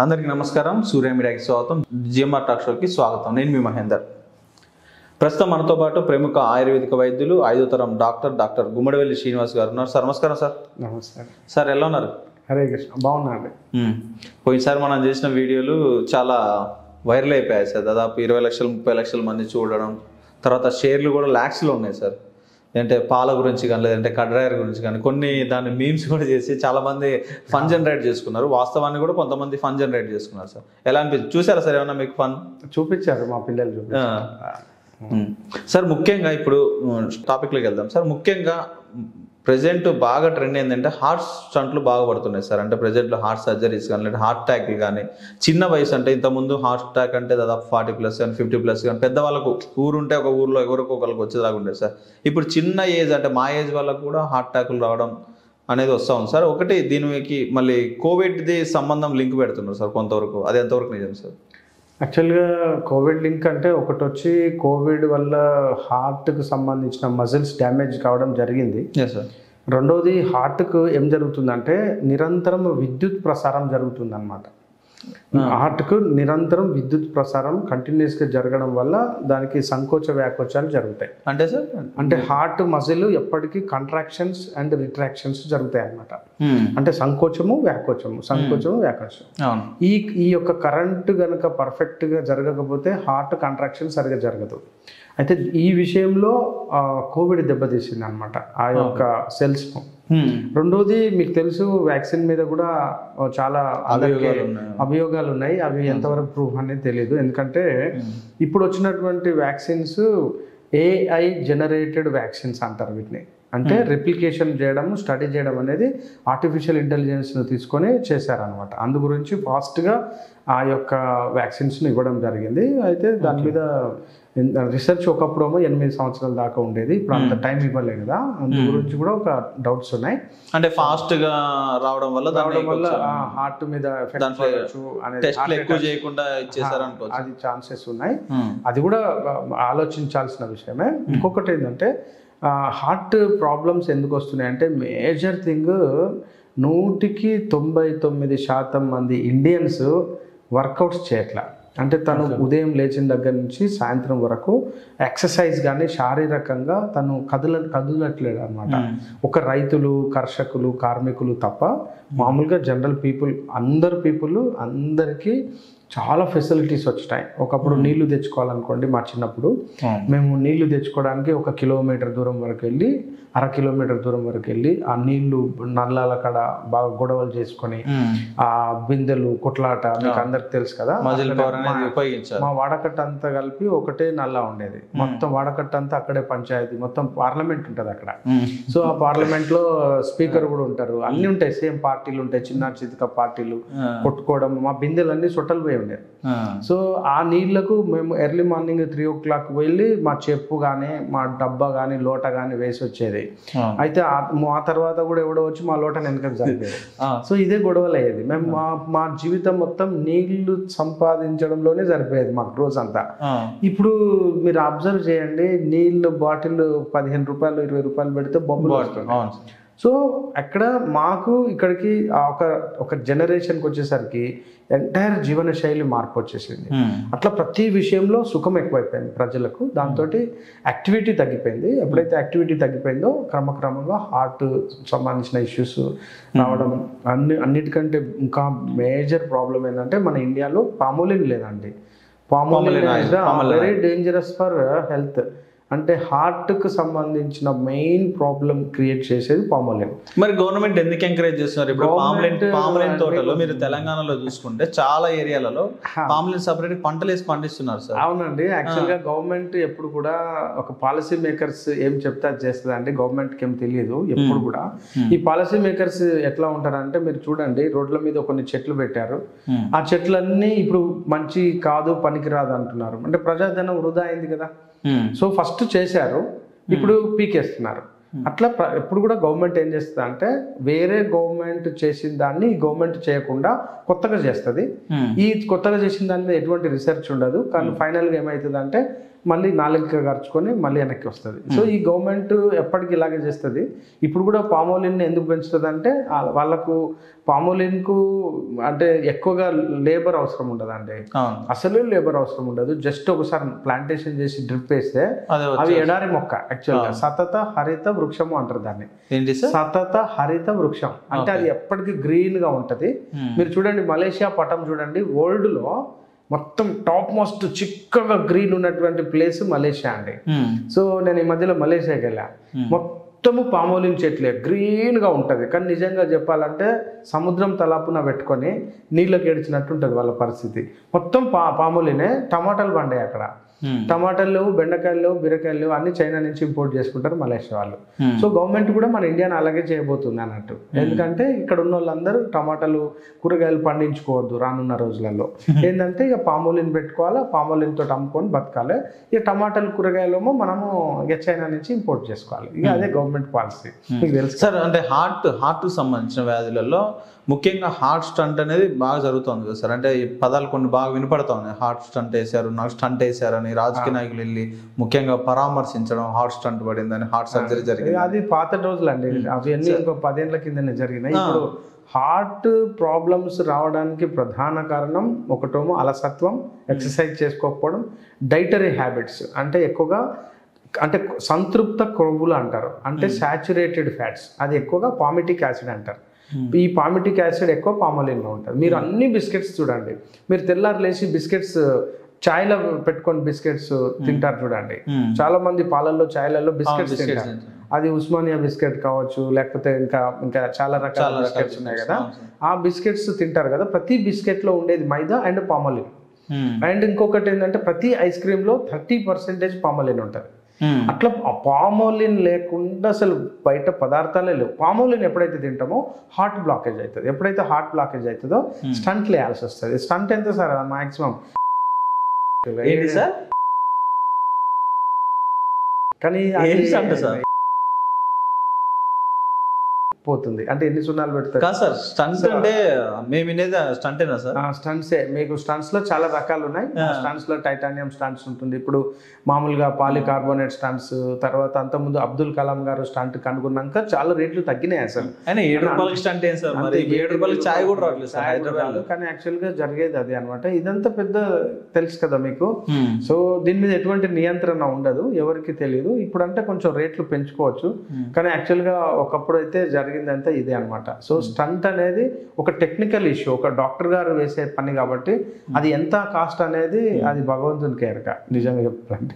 అందరికీ నమస్కారం. సూర్య మీడియాకి స్వాగతం. జిఎంఆర్ టాక్ షోకి స్వాగతం. నేను మీ మహేందర్. ప్రస్తుతం మనతో పాటు ప్రముఖ ఆయుర్వేదిక వైద్యులు 5వ తరం డాక్టర్ గుమ్మడివెల్లి శ్రీనివాస్ గారు ఉన్నారు. సార్ నమస్కారం. సార్ నమస్కారం సార్, ఎలా ఉన్నారు? హరే కృష్ణ. బాగున్నాండి. పోయినసారి మనం చేసిన వీడియోలు చాలా వైరల్ అయిపోయాయి సార్. దాదాపు 20 లక్షలు 30 లక్షల మంది చూడడం, తర్వాత షేర్లు కూడా ల్యాక్స్లో ఉన్నాయి సార్. అంటే పాల గురించి కానీ, లేదంటే కడ్రాయర్ గురించి కానీ కొన్ని దాన్ని మీమ్స్ కూడా చేసి చాలామంది ఫన్ జనరేట్ చేసుకున్నారు. వాస్తవాన్ని కూడా కొంతమంది ఫన్ జనరేట్ చేసుకున్నారు సార్. ఎలా అనిపించింది? చూసారా సార్ ఏమన్నా మీకు ఫన్? చూపించారు మా పిల్లలు చూపించారు. సార్ ముఖ్యంగా ఇప్పుడు టాపిక్లోకి వెళ్దాం సార్. ముఖ్యంగా ప్రజెంట్ బాగా ట్రెండ్ ఏంటంటే హార్ట్ స్టంట్లు బాగా పడుతున్నాయి సార్. అంటే ప్రజెంట్లో హార్ట్ సర్జరీస్ కానీ, లేదా హార్ట్ అటాక్లు కానీ, చిన్న వయసు అంటే ఇంతకుముందు హార్ట్ అటాక్ అంటే దాదాపు 40+ కానీ 50+ కానీ పెద్దవాళ్ళకు ఊరుంటే ఒక ఊర్లో ఎవరికి ఒకరికి వచ్చేదాకా ఉండేది సార్. ఇప్పుడు చిన్న ఏజ్ అంటే మా ఏజ్ వాళ్ళకు కూడా హార్ట్ అటాకులు రావడం అనేది వస్తూ ఉంది సార్. ఒకటి దీనికి మళ్ళీ కోవిడ్ది సంబంధం లింక్ పెడుతున్నారు సార్ కొంతవరకు. అది ఎంతవరకు నిజం సార్? యాక్చువల్గా కోవిడ్ లింక్ అంటే ఒకటి వచ్చి కోవిడ్ వల్ల హార్ట్కి సంబంధించిన మజిల్స్ డ్యామేజ్ కావడం జరిగింది. సార్. రెండోది హార్ట్కు ఏం జరుగుతుందంటే నిరంతరం విద్యుత్ ప్రసారం జరుగుతుంది అనమాట. హార్ట్కు నిరంతరం విద్యుత్ ప్రసారం కంటిన్యూస్గా జరగడం వల్ల దానికి సంకోచ వ్యాకోచాలు జరుగుతాయి. అంటే సార్ అంటే హార్ట్ మజిల్ ఎప్పటికీ కంట్రాక్షన్స్ అండ్ రిట్రాక్షన్స్ జరుగుతాయి అన్నమాట. అంటే సంకోచము వ్యాకోచము. ఈ యొక్క కరెంట్ గనక పర్ఫెక్ట్గా జరగకపోతే హార్ట్ కంట్రాక్షన్ సరిగా జరగదు. అయితే ఈ విషయంలో కోవిడ్ దెబ్బతీసింది అనమాట ఆ యొక్క సెల్స్ను. రెండోది మీకు తెలుసు, వ్యాక్సిన్ మీద కూడా చాలా అభియోగాలు ఉన్నాయి. అవి ఎంతవరకు ప్రూఫ్ అనేది తెలియదు. ఎందుకంటే ఇప్పుడు వచ్చినటువంటి వ్యాక్సిన్స్ AI జనరేటెడ్ వ్యాక్సిన్స్ అంటారు వీటిని. అంటే రెప్లికేషన్ చేయడం, స్టడీ చేయడం అనేది ఆర్టిఫిషియల్ ఇంటెలిజెన్స్ను తీసుకొని చేశారనమాట. అందు గురించి ఫాస్ట్గా ఆ యొక్క వ్యాక్సిన్స్ను ఇవ్వడం జరిగింది. అయితే దాని మీద రీసెర్చ్ ఒకప్పుడేమో 8 సంవత్సరాల దాకా ఉండేది. ఇప్పుడు అంత టైం ఇవ్వలే కదా. అందు గురించి కూడా ఒక డౌట్స్ ఉన్నాయి. అంటే ఫాస్ట్గా రావడం వల్ల హార్ట్ మీద ఎఫెక్ట్ అవ్వచ్చు అనేది అది ఛాన్సెస్ ఉన్నాయి. అది కూడా ఆలోచించాల్సిన విషయమే. ఇంకొకటి ఏంటంటే హార్ట్ ప్రాబ్లమ్స్ ఎందుకు వస్తున్నాయి అంటే మేజర్ థింగ్ 100కి 99% మంది ఇండియన్స్ వర్కౌట్స్ చేయట్లా. అంటే తను ఉదయం లేచిన దగ్గర నుంచి సాయంత్రం వరకు ఎక్సర్సైజ్ కానీ శారీరకంగా తను కదలట్లేడు అనమాట. ఒక రైతులు, కర్షకులు, కార్మికులు తప్ప మామూలుగా జనరల్ పీపుల్ అందరికీ చాలా ఫెసిలిటీస్ వచ్చినాయి. ఒకప్పుడు నీళ్లు తెచ్చుకోవాలనుకోండి, మా చిన్నప్పుడు మేము నీళ్లు తెచ్చుకోవడానికి 1 కిలోమీటర్ దూరం వరకు వెళ్ళి, 1/2 కిలోమీటర్ దూరం వరకు వెళ్ళి ఆ నీళ్లు నల్లాల కాడ బాగా గొడవలు చేసుకొని ఆ బిందెలు కొట్లాట మీకు అందరికి తెలుసు కదా. మా వాడకట్ట అంతా కలిపి ఒకటే నల్లా ఉండేది. మొత్తం వాడకట్ట అంతా అక్కడే పంచాయతీ, మొత్తం పార్లమెంట్ ఉంటుంది అక్కడ. సో ఆ పార్లమెంట్ లో స్పీకర్ కూడా ఉంటారు, అన్ని ఉంటాయి, సేమ్ పార్టీలు ఉంటాయి, చిన్న చితక పార్టీలు కొట్టుకోవడం. మా బిందెలన్నీ సొట్టలు పోయి ఉండేది. సో ఆ నీళ్లకు మేము ఎర్లీ మార్నింగ్ 3 o'clock వెళ్ళి మా చెప్పు కానీ, మా డబ్బా కానీ, లోట కానీ వేసి వచ్చేది. అయితే ఆ తర్వాత కూడా ఎవడో వచ్చి మా లోటను వెనకకు జరిగేది. సో ఇదే గొడవలు అయ్యేది. మేము మా జీవితం మొత్తం నీళ్లు సంపాదించడంలోనే సరిపోయేది మాకు రోజంతా. ఇప్పుడు మీరు అబ్జర్వ్ చేయండి, నీళ్లు బాటిల్ 15 రూపాయలు 20 రూపాయలు పెడితే బొమ్మలు వస్తుంది. సో అక్కడ మాకు ఇక్కడికి ఒక జనరేషన్కి వచ్చేసరికి ఎంటైర్ జీవన శైలి మార్పు వచ్చేసింది. అట్లా ప్రతి విషయంలో సుఖం ఎక్కువైపోయింది ప్రజలకు. దాంతో యాక్టివిటీ తగ్గిపోయింది. ఎప్పుడైతే యాక్టివిటీ తగ్గిపోయిందో క్రమక్రమంగా హార్ట్ సంబంధించిన ఇష్యూస్ రావడం. అన్నిటికంటే ఇంకా మేజర్ ప్రాబ్లం ఏంటంటే మన ఇండియాలో పామోలిన్ లేదండి. Palmolein very dangerous for health. అంటే హార్ట్కి సంబంధించిన మెయిన్ ప్రాబ్లం క్రియేట్ చేసేది పామోలిన్. మరి గవర్నమెంట్ ఎందుకు ఎంకరేజ్ చేస్తున్నారు? ఇప్పుడు పామోలిన్ తోటలో మీరు తెలంగాణలో చూసుకుంటే చాలా ఏరియాలలో పామోలిన్ సపరేట్ పంటలు వేసి పండిస్తున్నారు సార్. అవునండి. యాక్చువల్గా గవర్నమెంట్ ఎప్పుడు కూడా ఒక పాలసీ మేకర్స్ ఏం చెప్తే అది చేస్తుంది అండి. గవర్నమెంట్కి ఏం తెలియదు ఎప్పుడు కూడా. ఈ పాలసీ మేకర్స్ ఎట్లా ఉంటారంటే మీరు చూడండి, రోడ్ల మీద కొన్ని చెట్లు పెట్టారు. ఆ చెట్లన్నీ ఇప్పుడు మంచి కాదు, పనికిరాదు అంటున్నారు. అంటే ప్రజాధనం వృధా అయింది కదా. సో ఫస్ట్ చేశారు, ఇప్పుడు పీకేస్తున్నారు. అట్లా ఎప్పుడు కూడా గవర్నమెంట్ ఏం చేస్తుంది అంటే వేరే గవర్నమెంట్ చేసిన దాన్ని ఈ గవర్నమెంట్ చేయకుండా కొత్తగా చేస్తుంది. ఈ కొత్తగా చేసిన దాని మీద ఎటువంటి రీసెర్చ్ ఉండదు, కానీ ఫైనల్గా ఏమవుతుంది అంటే మళ్ళీ నాలుగు ఖర్చుకొని మళ్ళీ వెనక్కి వస్తుంది. సో ఈ గవర్నమెంట్ ఎప్పటికీ ఇలాగే చేస్తుంది. ఇప్పుడు కూడా పామోలిన్ ఎందుకు పెంచుతుంది అంటే వాళ్ళకు పామోలిన్కు అంటే ఎక్కువగా లేబర్ అవసరం ఉండదండి, అసలు లేబర్ అవసరం ఉండదు. జస్ట్ ఒకసారి ప్లాంటేషన్ చేసి డ్రిప్ వేస్తే అవి ఎడారి మొక్క, యాక్చువల్గా సతత హరిత వృక్షము అంటారు దాన్ని. సతత హరిత వృక్షం అంటే అది ఎప్పటికీ గ్రీన్ గా ఉంటది. మీరు చూడండి మలేషియా పటం చూడండి, వరల్డ్ లో మొత్తం టాప్ మోస్ట్ చిక్కగా గ్రీన్ ఉన్నటువంటి ప్లేస్ మలేషియా అండి. సో నేను ఈ మధ్యలో మలేషియాకి వెళ్ళా, మొత్తము పామోలిన్ చెట్లే గ్రీన్ గా ఉంటది. కానీ నిజంగా చెప్పాలంటే సముద్రం తలాపున పెట్టుకొని నీళ్ళకి ఏడ్చినట్టు ఉంటది వాళ్ళ పరిస్థితి. మొత్తం పామోలినే. టమాటాలు పండాయి అక్కడ, టమాటాలు, బెండకాయలు, బీరకాయలు అన్ని చైనా నుంచి ఇంపోర్ట్ చేసుకుంటారు మలేషియా వాళ్ళు. సో గవర్నమెంట్ కూడా మన ఇండియాని అలాగే చేయబోతుంది అన్నట్టు. ఎందుకంటే ఇక్కడ ఉన్న వాళ్ళందరూ టమాటాలు, కూరగాయలు పండించుకోవద్దు రానున్న రోజులలో. ఏంటంటే ఇక పామోలిన్ పెట్టుకోవాలి, పామోలిన్ తోటి అమ్ముకొని బతకాలి. ఇక టమాటాలు, కూరగాయలేమో మనము ఇక చైనా నుంచి ఇంపోర్ట్ చేసుకోవాలి. ఇక అదే గవర్నమెంట్ పాలసీ. మీకు తెలుసు సార్. అంటే హార్ట్ సంబంధించిన వ్యాధులలో ముఖ్యంగా హార్ట్ స్టంట్ అనేది బాగా జరుగుతుంది కదా సార్. అంటే ఈ పదాలు కొన్ని బాగా వినపడతా ఉన్నాయి. హార్ట్ స్టంట్ వేశారు, నాకు స్టంట్ వేశారని రాజకీయ నాయకులు వెళ్ళి ముఖ్యంగా పరామర్శించడం, హార్ట్ స్టంట్ పడిందని, హార్ట్ సర్జరీ జరిగింది. అది పాత రోజులు అండి, అవన్నీ ఇంకో 10 ఏళ్ల కిందనే జరిగినాయి. ఇప్పుడు హార్ట్ ప్రాబ్లమ్స్ రావడానికి ప్రధాన కారణం ఒకటేమో అలసత్వం, ఎక్సర్సైజ్ చేసుకోకపోవడం, డైటరీ హ్యాబిట్స్ అంటే ఎక్కువగా అంటే సంతృప్త కొవ్వులు అంటారు, అంటే సాచురేటెడ్ ఫ్యాట్స్, అది ఎక్కువగా పామిటిక్ యాసిడ్ అంటారు. ఈ పామిటిక్ యాసిడ్ ఎక్కువ పామోలిన్లో ఉంటుంది. మీరు అన్ని బిస్కెట్స్ చూడండి, మీరు తెల్లారు లేచి బిస్కెట్స్ చాయ్లో పెట్టుకొని బిస్కెట్స్ తింటారు చూడండి. చాలా మంది పాలల్లో, చాయ్లలో బిస్కెట్స్ తింటారు. అది ఉస్మానియా బిస్కెట్ కావచ్చు, లేకపోతే ఇంకా చాలా రకాల బిస్కెట్స్ ఉన్నాయి కదా, ఆ బిస్కెట్స్ తింటారు కదా. ప్రతి బిస్కెట్ లో ఉండేది మైదా అండ్ పామోలిన్. అండ్ ఇంకొకటి ఏంటంటే ప్రతి ఐస్ క్రీమ్ లో 30% పామోలిన్ ఉంటుంది. అట్లా పామోలిన్ లేకుండా అసలు బయట పదార్థాలే లేవు. పామోలిన్ ఎప్పుడైతే తింటామో హార్ట్ బ్లాకేజ్ అవుతుంది. ఎప్పుడైతే హార్ట్ బ్లాకేజ్ అవుతుందో స్టంట్ వేయాల్సి వస్తుంది. స్టంట్ ఎంత సార్ మాక్సిమం సార్? కానీ సార్ పోతుంది అంటే ఎన్ని సున్నాలు పెడతారు సార్? స్టంట్స్ అంటే మేము వినేది స్టంటేనా సార్? స్టంట్సే. మీకు స్టంట్స్ లో చాలా రకాలు ఉన్నాయి. స్టంట్స్ లో టైటానియం స్టంట్స్ ఉంటుంది, ఇప్పుడు మామూలుగా పాలికార్బోనేట్ స్టంట్స్, తర్వాత అంతకుముందు అబ్దుల్ కలాం గారు స్టంట్ కనుగొన్నాక చాలా రేట్లు తగ్గినాయి అసలు. అయినా 7 రూపాయలకి స్టంట్ ఏం సార్? మరి 7 రూపాయలకి చాయ్ కూడా రావట్లేదు సార్ హైదరాబాద్. కానీ యాక్చువల్ గా జరిగేది అది అనమాట. ఇదంతా పెద్ద తెలుసు కదా మీకు. సో దీని మీద ఎటువంటి నియంత్రణ ఉండదు, ఎవరికి తెలియదు. ఇప్పుడు అంటే కొంచెం రేట్లు పెంచుకోవచ్చు, కానీ యాక్చువల్ గా ఒకప్పుడు అయితే జరిగిందంతా ఇదే అనమాట. సో స్టంట్ అనేది ఒక టెక్నికల్ ఇష్యూ, ఒక డాక్టర్ గారు వేసే పని కాబట్టి అది ఎంత కాస్ట్ అనేది అది భగవంతునికి ఎరక నిజంగా చెప్పాలంటే.